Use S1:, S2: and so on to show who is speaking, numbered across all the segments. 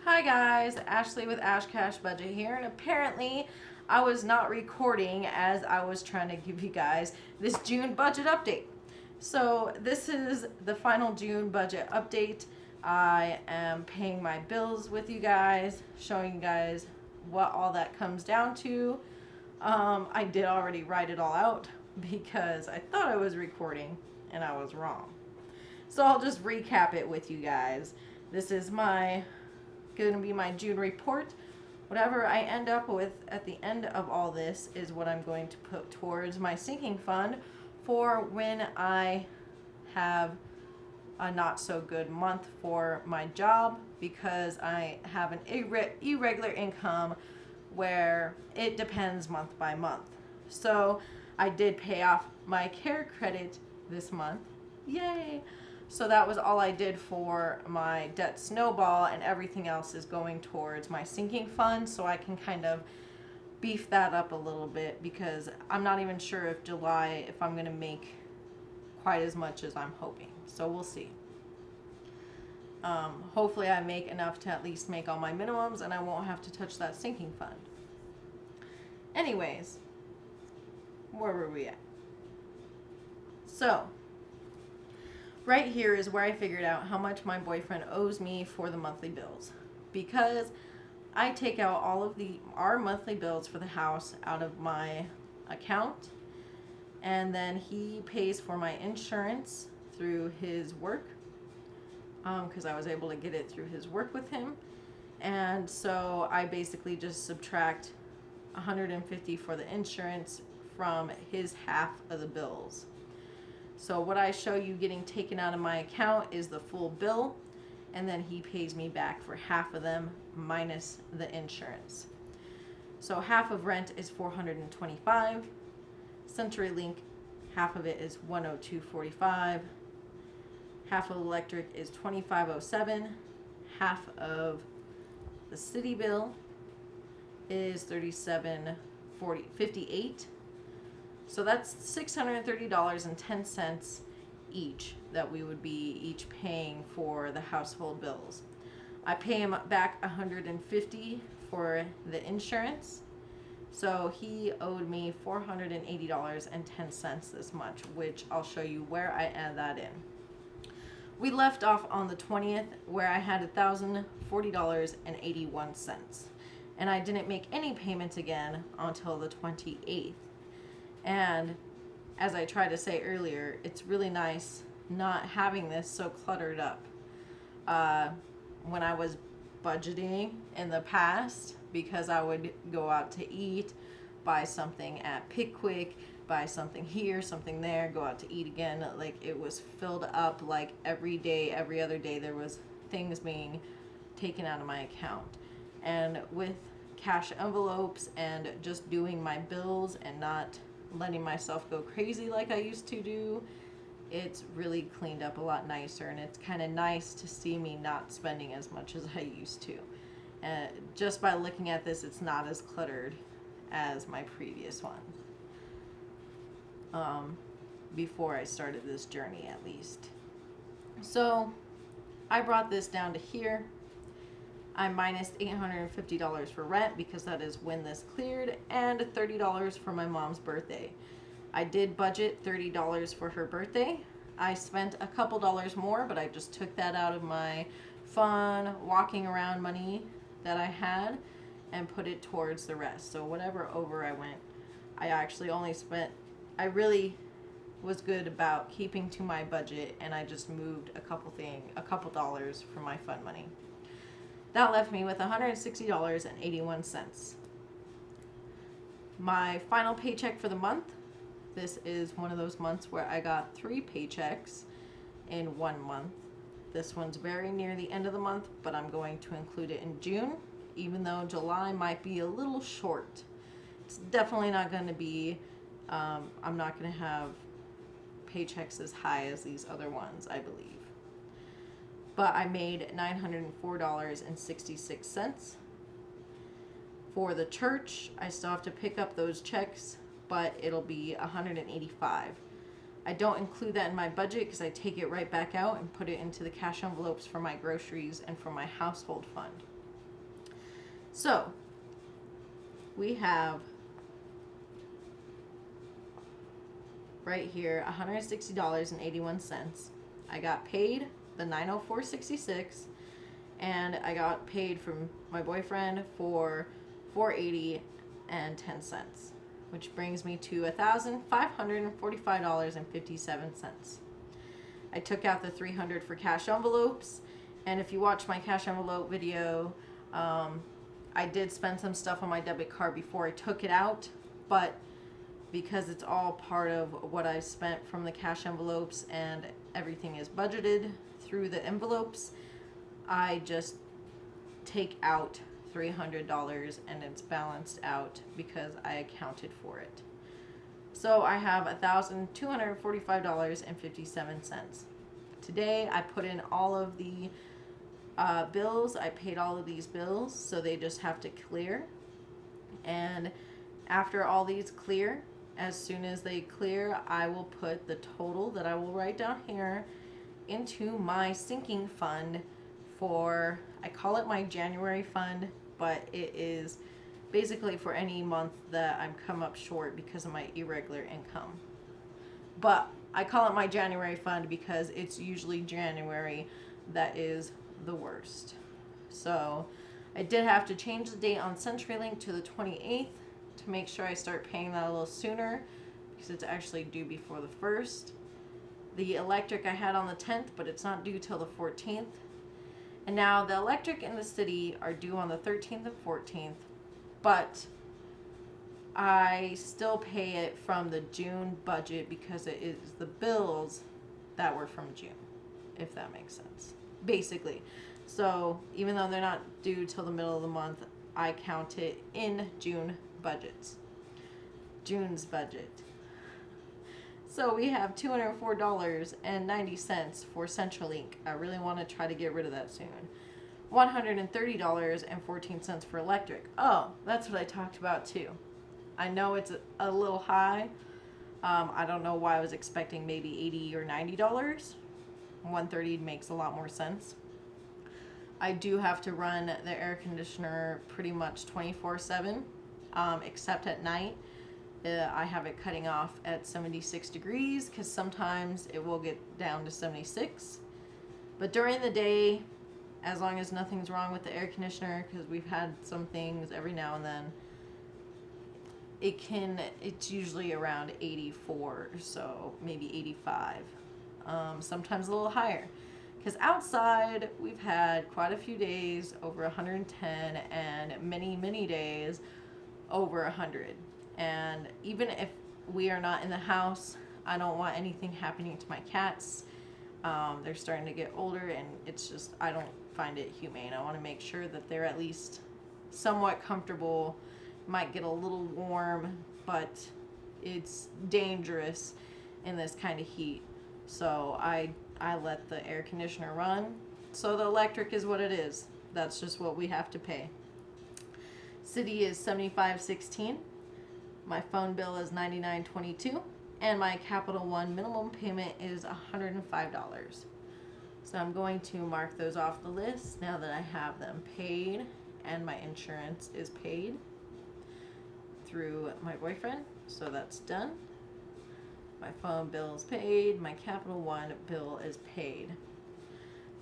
S1: Hi guys, Ashley with Ash Cash Budget here, and apparently I was not recording as I was trying to give you guys this June budget update. So this is the final June budget update. I am paying my bills with you guys, showing you guys what all that comes down to. I did already write it all out because I thought I was recording and I was wrong. So I'll just recap it with you guys. This is going to be my June report. Whatever I end up with at the end of all this is what I'm going to put towards my sinking fund for when I have a not so good month for my job, because I have an irregular income where it depends month by month. So I did pay off my care credit this month. Yay! So that was all I did for my debt snowball, and everything else is going towards my sinking fund, so I can kind of beef that up a little bit, because I'm not even sure if July, if I'm going to make quite as much as I'm hoping. So we'll see. Hopefully I make enough to at least make all my minimums and I won't have to touch that sinking fund. Anyways, where were we at? So right here is where I figured out how much my boyfriend owes me for the monthly bills, because I take out all of our monthly bills for the house out of my account, and then he pays for my insurance through his work, because I was able to get it through his work with him. And so I basically just subtract $150 for the insurance from his half of the bills. So what I show you getting taken out of my account is the full bill, and then he pays me back for half of them minus the insurance. So half of rent is $425. CenturyLink, half of it is $102.45. Half of electric is $25.07. Half of the city bill is $37.58. So that's $630.10 each that we would be each paying for the household bills. I pay him back $150 for the insurance. So he owed me $480.10 this month, which I'll show you where I add that in. We left off on the 20th where I had $1,040.81. And I didn't make any payments again until the 28th. And as I tried to say earlier, it's really nice not having this so cluttered up. When I was budgeting in the past, because I would go out to eat, buy something at Pickwick, buy something here, something there, go out to eat again, like it was filled up, like every day, every other day there was things being taken out of my account. And with cash envelopes and just doing my bills and not letting myself go crazy like I used to do, it's really cleaned up a lot nicer, and it's kind of nice to see me not spending as much as I used to. Just by looking at this, it's not as cluttered as my previous one. Before I started this journey, at least. So I brought this down to here. I minus $850 for rent because that is when this cleared, and $30 for my mom's birthday. I did budget $30 for her birthday. I spent a couple dollars more, but I just took that out of my fun walking around money that I had and put it towards the rest. So whatever over I went, I actually only spent, I really was good about keeping to my budget, and I just moved a couple dollars from my fun money. That left me with $160.81. My final paycheck for the month, this is one of those months where I got 3 paychecks in 1 month. This one's very near the end of the month, but I'm going to include it in June, even though July might be a little short. It's definitely not going to be, I'm not going to have paychecks as high as these other ones, I believe. But I made $904.66. For the church, I still have to pick up those checks, but it'll be $185. I don't include that in my budget because I take it right back out and put it into the cash envelopes for my groceries and for my household fund. So we have right here $160.81. I got paid the $904.66, and I got paid from my boyfriend for $480.10, which brings me to $1,545.57. I took out the $300 for cash envelopes, and if you watch my cash envelope video, I did spend some stuff on my debit card before I took it out, but because it's all part of what I spent from the cash envelopes and everything is budgeted through the envelopes, I just take out $300 and it's balanced out because I accounted for it. So I have $1,245.57. Today I put in all of the bills. I paid all of these bills, so they just have to clear. And after all these clear, as soon as they clear, I will put the total that I will write down here into my sinking fund for, I call it my January fund, but it is basically for any month that I'm come up short because of my irregular income. But I call it my January fund because it's usually January that is the worst. So I did have to change the date on CenturyLink to the 28th to make sure I start paying that a little sooner because it's actually due before the 1st. The electric I had on the 10th, but it's not due till the 14th. And now the electric in the city are due on the 13th and 14th, but I still pay it from the June budget because it is the bills that were from June, if that makes sense. Basically. So even though they're not due till the middle of the month, I count it in June budgets. June's budget. So we have $204.90 for CenturyLink. I really want to try to get rid of that soon. $130.14 for electric. Oh, that's what I talked about too. I know it's a little high. I don't know why I was expecting maybe $80 or $90. $130 makes a lot more sense. I do have to run the air conditioner pretty much 24/7, except at night. I have it cutting off at 76 degrees because sometimes it will get down to 76. But during the day, as long as nothing's wrong with the air conditioner, because we've had some things every now and then, it's usually around 84 or so, maybe 85. Sometimes a little higher. Because outside, we've had quite a few days over 110 and many, many days over 100. And even if we are not in the house, I don't want anything happening to my cats. They're starting to get older, and it's just, I don't find it humane. I want to make sure that they're at least somewhat comfortable. Might get a little warm, but it's dangerous in this kind of heat. So I let the air conditioner run. So the electric is what it is. That's just what we have to pay. City is $75.16. My phone bill is $99.22. And my Capital One minimum payment is $105. So I'm going to mark those off the list now that I have them paid and my insurance is paid through my boyfriend. So that's done. My phone bill is paid. My Capital One bill is paid.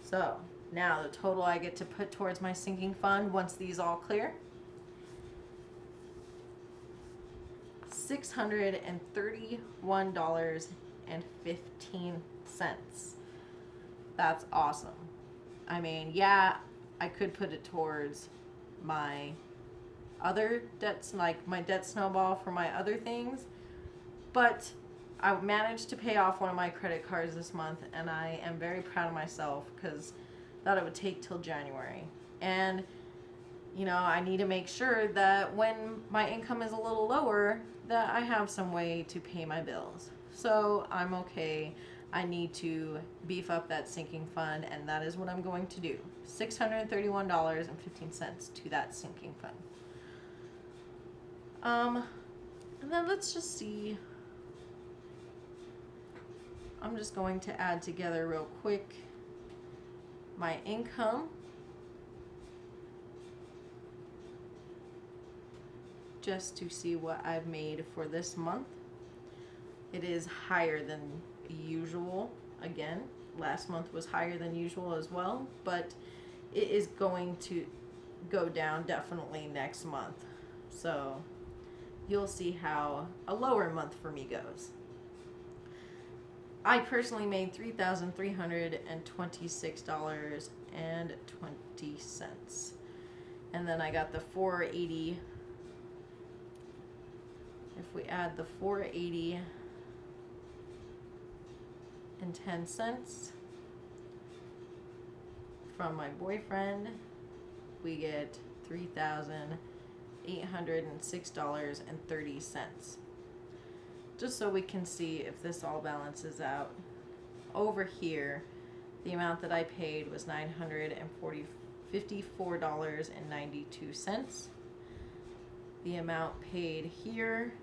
S1: So now the total I get to put towards my sinking fund once these all clear, $631.15. That's awesome. I mean, yeah, I could put it towards my other debts, like my debt snowball for my other things, but I managed to pay off one of my credit cards this month, and I am very proud of myself because I thought it would take till January. And, you know, I need to make sure that when my income is a little lower, that I have some way to pay my bills. So I'm okay. I need to beef up that sinking fund, and that is what I'm going to do. $631.15 to that sinking fund. And then let's just see. I'm just going to add together real quick my income just to see what I've made for this month. It is higher than usual. Again, last month was higher than usual as well, but it is going to go down definitely next month. So you'll see how a lower month for me goes. I personally made $3,326.20. And then I got the 480. If we add the 480 and 10 cents from my boyfriend, we get $3,806.30. Just so we can see if this all balances out. Over here, the amount that I paid was $954.92. The amount paid here,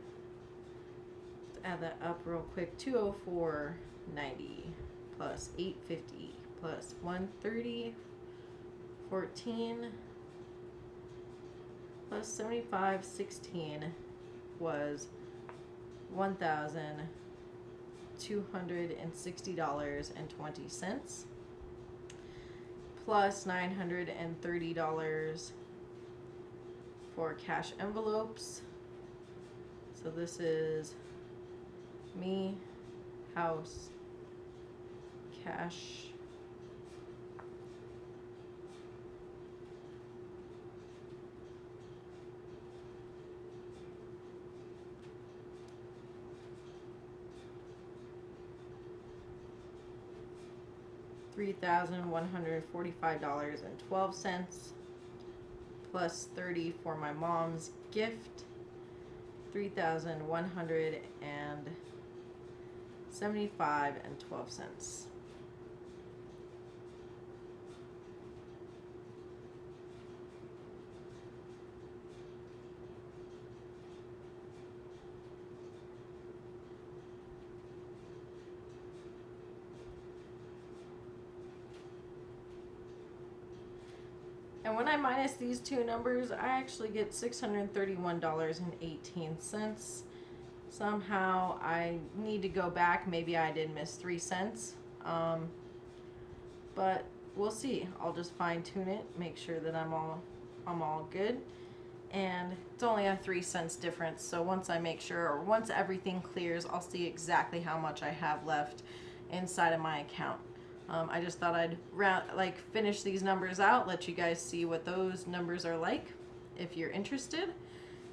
S1: let's add that up real quick, $204.90 plus $850 plus $130.14 plus $75.16 was $1,260.20 plus $930 for cash envelopes. So this is me, house, cash, $3,145.12 plus $30 for my mom's gift, $3,175.12. And when I minus these two numbers, I actually get $631.18. Somehow I need to go back. Maybe I did miss 3 cents. But we'll see. I'll just fine tune it, make sure that I'm all good. And it's only a 3 cents difference. So once I make sure, or once everything clears, I'll see exactly how much I have left inside of my account. I just thought I'd finish these numbers out, let you guys see what those numbers are like if you're interested.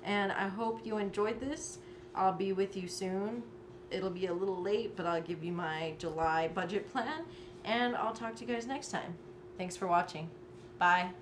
S1: And I hope you enjoyed this. I'll be with you soon. It'll be a little late, but I'll give you my July budget plan, and I'll talk to you guys next time. Thanks for watching. Bye.